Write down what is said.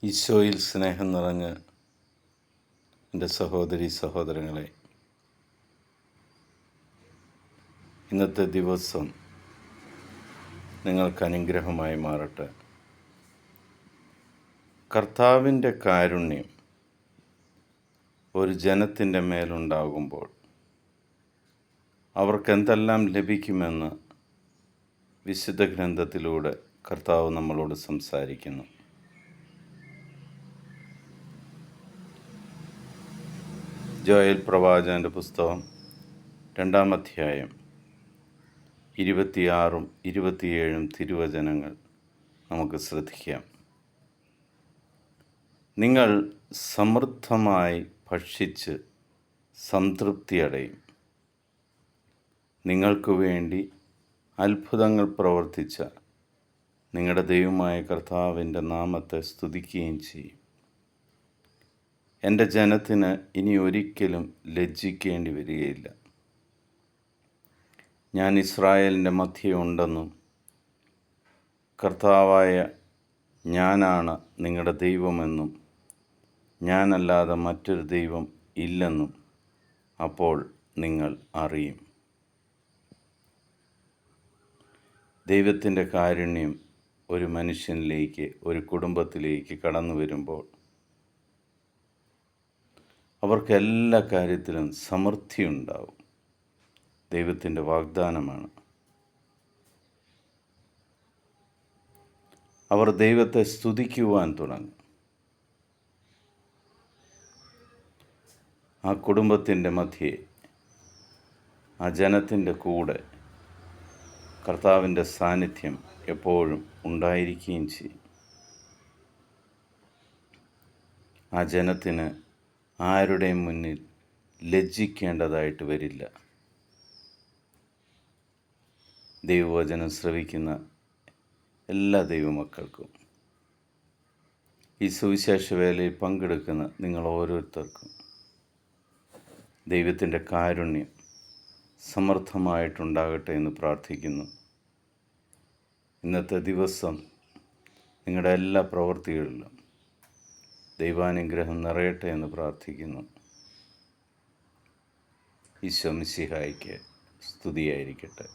ഈശോയിൽ സ്നേഹം നിറഞ്ഞ എൻ്റെ സഹോദരി സഹോദരങ്ങളെ, ഇന്നത്തെ ദിവസം നിങ്ങൾക്ക് അനുഗ്രഹമായി മാറട്ടെ. കർത്താവിൻ്റെ കാരുണ്യം ഒരു ജനത്തിൻ്റെ മേലുണ്ടാകുമ്പോൾ അവർക്കെന്തെല്ലാം ലഭിക്കുമെന്ന് വിശുദ്ധ ഗ്രന്ഥത്തിലൂടെ കർത്താവ് നമ്മളോട് സംസാരിക്കുന്നു. ജോയൽ പ്രവാചകൻ്റെ പുസ്തകം 2-ാം അധ്യായം 26ഉം 27ഉം തിരുവചനങ്ങൾ നമുക്ക് ശ്രദ്ധിക്കാം. നിങ്ങൾ സമൃദ്ധമായി ഭക്ഷിച്ച് സംതൃപ്തിയടയും. നിങ്ങൾക്ക് വേണ്ടി അത്ഭുതങ്ങൾ പ്രവർത്തിച്ച നിങ്ങളുടെ ദൈവമായ കർത്താവിൻ്റെ നാമത്തെ സ്തുതിക്കുകയും ചെയ്യും. എൻ്റെ ജനത്തിന് ഇനി ഒരിക്കലും ലജ്ജിക്കേണ്ടി വരികയില്ല. ഞാൻ ഇസ്രായേലിൻ്റെ മധ്യേ ഉണ്ടെന്നും കർത്താവായ ഞാനാണ് നിങ്ങളുടെ ദൈവമെന്നും ഞാനല്ലാതെ മറ്റൊരു ദൈവം ഇല്ലെന്നും അപ്പോൾ നിങ്ങൾ അറിയും. ദൈവത്തിൻ്റെ കാരുണ്യം ഒരു മനുഷ്യനിലേക്ക്, ഒരു കുടുംബത്തിലേക്ക് കടന്നു വരുമ്പോൾ അവർക്ക് എല്ലാ കാര്യത്തിലും സമൃദ്ധി ഉണ്ടാവും. ദൈവത്തിൻ്റെ വാഗ്ദാനമാണ്. അവർ ദൈവത്തെ സ്തുതിക്കുവാൻ തുടങ്ങും. ആ കുടുംബത്തിൻ്റെ മധ്യേ, ആ ജനത്തിൻ്റെ കൂടെ കർത്താവിൻ്റെ സാന്നിധ്യം എപ്പോഴും ഉണ്ടായിരിക്കുകയും ചെയ്യും. ആ ജനത്തിന് ആരുടെയും മുന്നിൽ ലജ്ജിക്കേണ്ടതായിട്ട് വരില്ല. ദൈവവചനം ശ്രവിക്കുന്ന എല്ലാ ദൈവമക്കൾക്കും, ഈ സുവിശേഷ വേലയിൽ പങ്കെടുക്കുന്ന നിങ്ങൾ ഓരോരുത്തർക്കും ദൈവത്തിൻ്റെ കാരുണ്യം സമൃദ്ധമായിട്ടുണ്ടാകട്ടെ എന്ന് പ്രാർത്ഥിക്കുന്നു. ഇന്നത്തെ ദിവസം നിങ്ങളുടെ എല്ലാ പ്രവൃത്തികളിലും ദൈവാനുഗ്രഹം നിറയട്ടെ എന്ന് പ്രാർത്ഥിക്കുന്നു. ഈശോ മിശിഹായ്ക്ക് സ്തുതിയായിരിക്കട്ടെ.